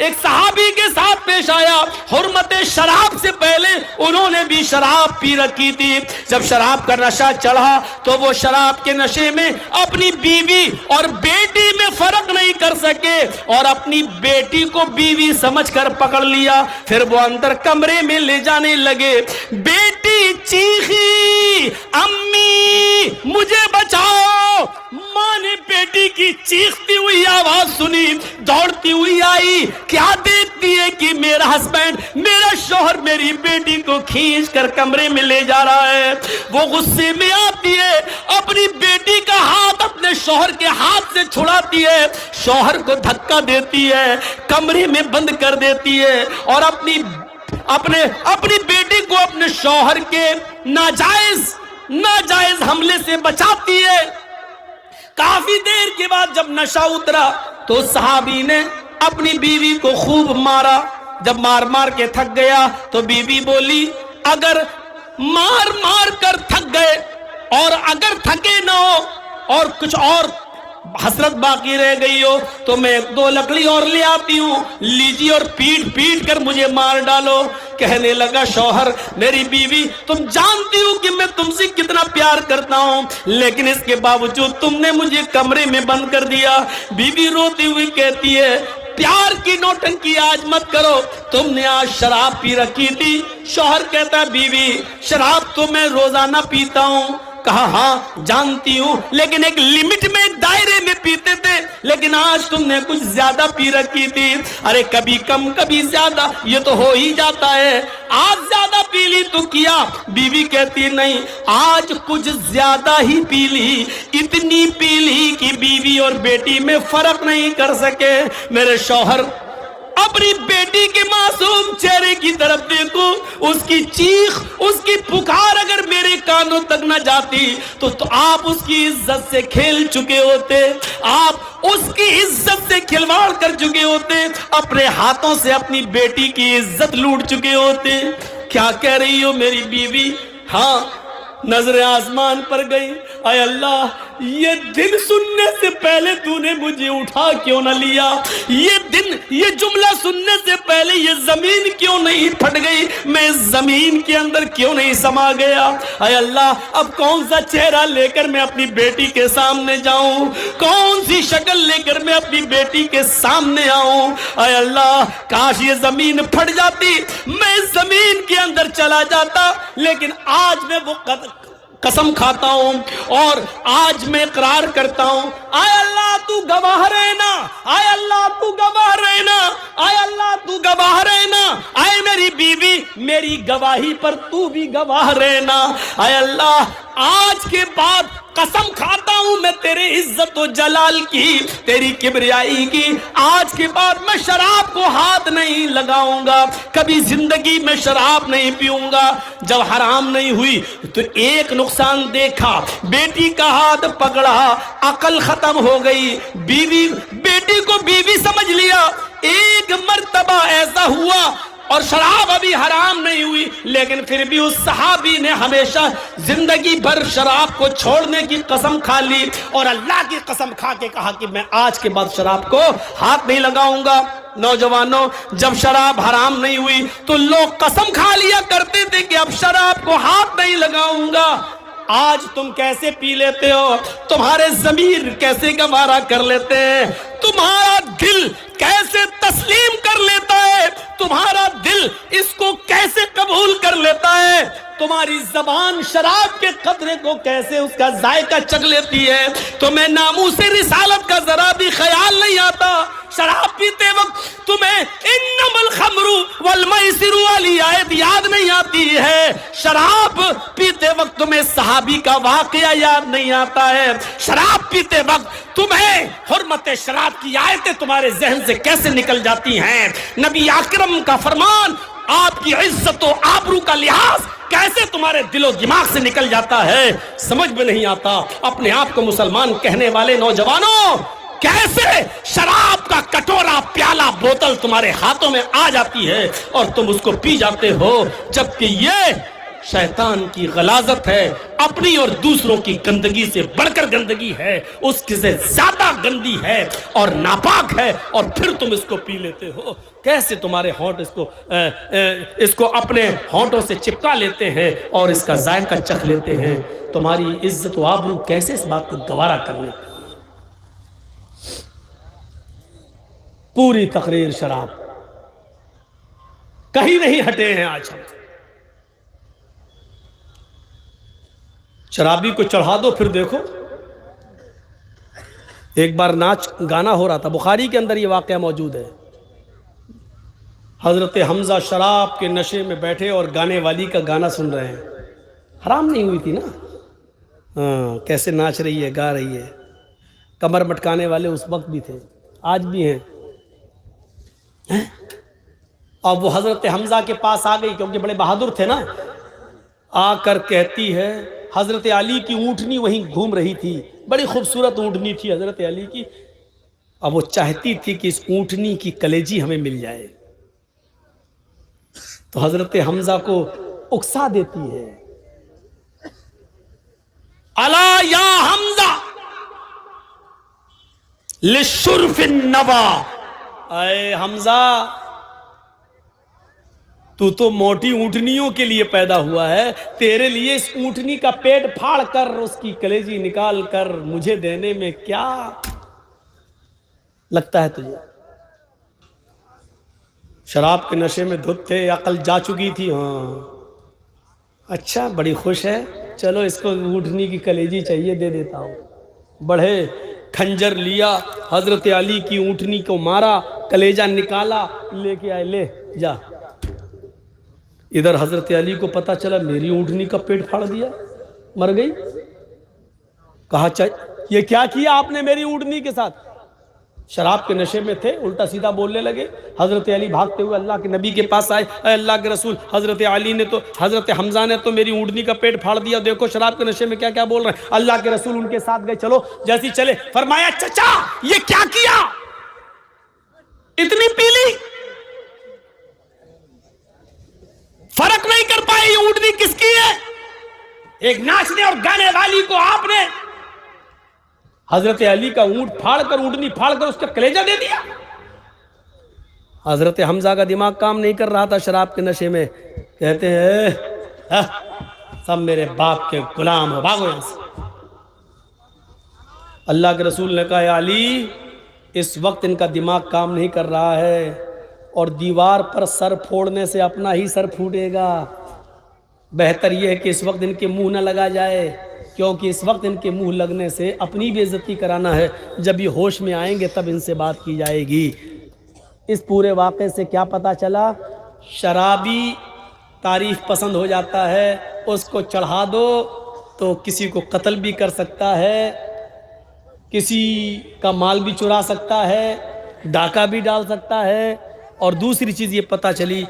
ایک صحابی کے ساتھ پیش آیا، حرمت شراب سے پہلے انہوں نے بھی شراب پی رکھی تھی، جب شراب کا نشہ چڑھا تو وہ شراب کے نشے میں اپنی بیوی اور بیٹی میں فرق نہیں کر سکے اور اپنی بیٹی کو بیوی سمجھ کر پکڑ لیا، پھر وہ اندر کمرے میں لے جانے لگے، بیٹی چیخی امی مجھے بچاؤ، ماں نے بیٹی کی چیختی ہوئی آواز سنی، دوڑتی ہوئی آئی، کیا دیکھتی ہے کہ میرا ہسبینڈ، میرا شوہر میری بیٹی کو کھینچ کر کمرے میں لے جا رہا ہے، وہ غصے میں آتی ہے، اپنی بیٹی کا ہاتھ اپنے شوہر کے ہاتھ سے چھڑاتی ہے، شوہر کو دھکا دیتی ہے، کمرے میں بند کر دیتی ہے اور اپنی بیٹی کو اپنے شوہر کے ناجائز حملے سے بچاتی ہے۔ کافی دیر کے بعد جب نشہ اترا تو صحابی نے اپنی بیوی کو خوب مارا، جب مار کے تھک گیا تو بیوی بولی اگر مار کر تھک گئے اور اگر تھکے نہ ہو اور کچھ اور حسرت باقی رہ گئی ہو تو میں 2 لکڑی اور لے آتی ہوں، لیجیے اور پیٹ کر مجھے مار ڈالو۔ کہنے لگا شوہر میری بیوی تم جانتی ہو کہ میں تم سے کتنا پیار کرتا ہوں، لیکن اس کے باوجود تم نے مجھے کمرے میں بند کر دیا۔ بیوی روتی ہوئی کہتی ہے پیار کی نوٹنکی آج مت کرو، تم نے آج شراب پی رکھی تھی۔ شوہر کہتا بیوی شراب تو میں روزانہ پیتا ہوں۔ کہا ہاں جانتی ہوں، لیکن ایک لمٹ میں، ایک دائرے میں پیتے تھے، لیکن آج تم نے کچھ زیادہ پی رکھی تھی۔ ارے کبھی کم کبھی زیادہ یہ تو ہو ہی جاتا ہے، آج زیادہ پی لی تو کیا؟ بیوی کہتی نہیں آج کچھ زیادہ ہی پی لی، اتنی پی لی کہ بیوی اور بیٹی میں فرق نہیں کر سکے۔ میرے شوہر اپنی بیٹی کے معصوم چہرے کی طرف دیکھو، اس کی چیخ، اس کی پکار اگر میرے کانوں تک نہ جاتی تو آپ اس کی عزت سے کھیل چکے ہوتے، آپ اس کی عزت سے کھلواڑ کر چکے ہوتے، اپنے ہاتھوں سے اپنی بیٹی کی عزت لوٹ چکے ہوتے۔ کیا کہہ رہی ہو میری بیوی؟ ہاں نظر آسمان پر گئی، اے اللہ یہ دن سننے سے پہلے تو نے مجھے اٹھا کیوں نہ لیا، یہ جملہ سننے سے پہلے یہ زمین کیوں نہیں پھٹ گئی، میں اس زمین کے اندر کیوں نہیں سما گیا۔ اے اللہ اب کون سا چہرہ لے کر میں اپنی بیٹی کے سامنے جاؤں، کون سی شکل لے کر میں اپنی بیٹی کے سامنے آؤں۔ اے اللہ کاش یہ زمین پھٹ جاتی، میں اس زمین کے اندر چلا جاتا، لیکن آج میں وہ قسم کھاتا ہوں اور آج میں اقرار کرتا ہوں، اے اللہ تو گواہ رہنا، اے اللہ تو گواہ رہنا، اے اللہ تو گواہ رہنا، اے میری بیوی میری گواہی پر تو بھی گواہ رہنا۔ اے اللہ آج کے بعد قسم کھاتا ہوں میں تیرے عزت و جلال کی، تیری کبریائی کی، آج کے بعد میں شراب کو ہاتھ نہیں لگاؤں گا، کبھی زندگی میں شراب نہیں پیوں گا۔ جب حرام نہیں ہوئی تو ایک نقصان دیکھا، بیٹی کا ہاتھ پکڑا، عقل ختم ہو گئی، بیٹی کو بیوی سمجھ لیا۔ ایک مرتبہ ایسا ہوا اور شراب ابھی حرام نہیں ہوئی، لیکن پھر بھی اس صحابی نے ہمیشہ زندگی بھر شراب کو چھوڑنے کی قسم کھا لی اور اللہ کی قسم کھا کے کہا کہ میں آج کے بعد شراب کو ہاتھ نہیں لگاؤں گا۔ نوجوانوں جب شراب حرام نہیں ہوئی تو لوگ قسم کھا لیا کرتے تھے کہ اب شراب کو ہاتھ نہیں لگاؤں گا۔ آج تم کیسے پی لیتے ہو، تمہارے ضمیر کیسے گوارا کر لیتے ہیں، تمہارا دل کیسے تسلیم کر لیتا ہے، تمہارا دل اس کو کیسے قبول کر لیتا ہے، تمہاری زبان شراب کے قطرے کو کیسے اس کا ذائقہ چکھ لیتی ہے، تمہیں ناموس رسالت کا ذرا بھی خیال نہیں آتا۔ شراب پیتے وقت تمہیں انما الخمر والمیسر والی آیت یاد نہیں آتی ہے، شراب پیتے وقت تمہیں صحابی کا واقعہ یاد نہیں آتا ہے، شراب پیتے وقت تمہیں حرمت شراب کی آیتیں تمہارے ذہن سے کیسے نکل جاتی ہیں، نبی اکرم کا فرمان، آپ کی عزت و آبرو کا لحاظ کیسے تمہارے دل و دماغ سے نکل جاتا ہے، سمجھ میں نہیں آتا۔ اپنے آپ کو مسلمان کہنے والے نوجوانوں، کیسے شراب کا کٹورا، پیالہ، بوتل تمہارے ہاتھوں میں آ جاتی ہے اور تم اس کو پی جاتے ہو، جبکہ یہ شیطان کی غلاظت ہے، اپنی اور دوسروں کی گندگی سے بڑھ کر گندگی ہے، اس سے زیادہ گندی ہے اور ناپاک ہے، اور پھر تم اس کو پی لیتے ہو۔ کیسے تمہارے ہونٹ اس کو اپنے ہونٹوں سے چپکا لیتے ہیں اور اس کا ذائقہ چکھ لیتے ہیں، تمہاری عزت و آبرو کیسے اس بات کو گوارا کر لیتے ہیں۔ پوری تقریر شراب، کہیں نہیں ہٹے ہیں آج ہم۔ شرابی کو چڑھا دو پھر دیکھو۔ ایک بار ناچ گانا ہو رہا تھا، بخاری کے اندر یہ واقعہ موجود ہے۔ حضرت حمزہ شراب کے نشے میں بیٹھے اور گانے والی کا گانا سن رہے ہیں۔ حرام نہیں ہوئی تھی نا؟ ہاں، کیسے ناچ رہی ہے، گا رہی ہے۔ کمر مٹکانے والے اس وقت بھی تھے، آج بھی ہیں۔ اب وہ حضرت حمزہ کے پاس آ گئی، کیونکہ بڑے بہادر تھے نا، آ کر کہتی ہے، حضرت علی کی اونٹنی وہیں گھوم رہی تھی، بڑی خوبصورت اونٹنی تھی حضرت علی کی، اب وہ چاہتی تھی کہ اس اونٹنی کی کلیجی ہمیں مل جائے، تو حضرت حمزہ کو اکسا دیتی ہے، الا یا حمزہ لشرف النوا، اے حمزہ تو موٹی اونٹنیوں کے لیے پیدا ہوا ہے، تیرے لیے اس اونٹنی کا پیٹ پھاڑ کر اس کی کلیجی نکال کر مجھے دینے میں کیا لگتا ہے تجھے؟ شراب کے نشے میں دھت تھے، عقل جا چکی تھی۔ ہاں اچھا، بڑی خوش ہے، چلو اس کو اونٹنی کی کلیجی چاہیے، دے دیتا ہوں۔ بڑھے، کھنجر لیا، حضرت علی کی اونٹنی کو مارا، کلیجہ نکالا، لے کے آئے، لے جا۔ ادھر حضرت علی کو پتا چلا میری اونٹنی کا پیٹ پھاڑ دیا، مر گئی۔ کہا یہ کیا کیا آپ نے میری اونٹنی کے ساتھ؟ شراب کے نشے میں تھے، الٹا سیدھا بولنے لگے۔ حضرت علی بھاگتے ہوئے اللہ کے نبی کے پاس آئے، اے اللہ کے رسول، حضرت حمزہ نے تو میری اونٹنی کا پیٹ پھاڑ دیا، دیکھو شراب کے نشے میں کیا کیا بول رہے ہیں۔ اللہ کے رسول ان کے ساتھ گئے، چلو جیسی چلے، فرمایا چچا یہ کیا کیا، اتنی پیلی، فرق نہیں کر پائے یہ اونٹنی کس کی ہے؟ ایک ناچنے اور گانے والی کو آپ نے حضرت علی کا اونٹ پھاڑ کر، اونٹنی پھاڑ کر اس کا کلیجہ دے دیا۔ حضرت حمزہ کا دماغ کام نہیں کر رہا تھا شراب کے نشے میں، کہتے ہیں سب میرے باپ کے غلام ہو، بھاگو یہاں سے۔ اللہ کے رسول نے کہا، علی اس وقت ان کا دماغ کام نہیں کر رہا ہے، اور دیوار پر سر پھوڑنے سے اپنا ہی سر پھوٹے گا، بہتر یہ ہے کہ اس وقت ان کے منہ نہ لگا جائے، کیونکہ اس وقت ان کے منہ لگنے سے اپنی بھی عزتی کرانا ہے، جب یہ ہوش میں آئیں گے تب ان سے بات کی جائے گی۔ اس پورے واقعے سے کیا پتا چلا؟ شرابی تعریف پسند ہو جاتا ہے، اس کو چڑھا دو تو کسی کو قتل بھی کر سکتا ہے، کسی کا مال بھی چرا سکتا ہے، ڈاکہ بھی ڈال سکتا ہے، اور دوسری چیز یہ پتہ چلی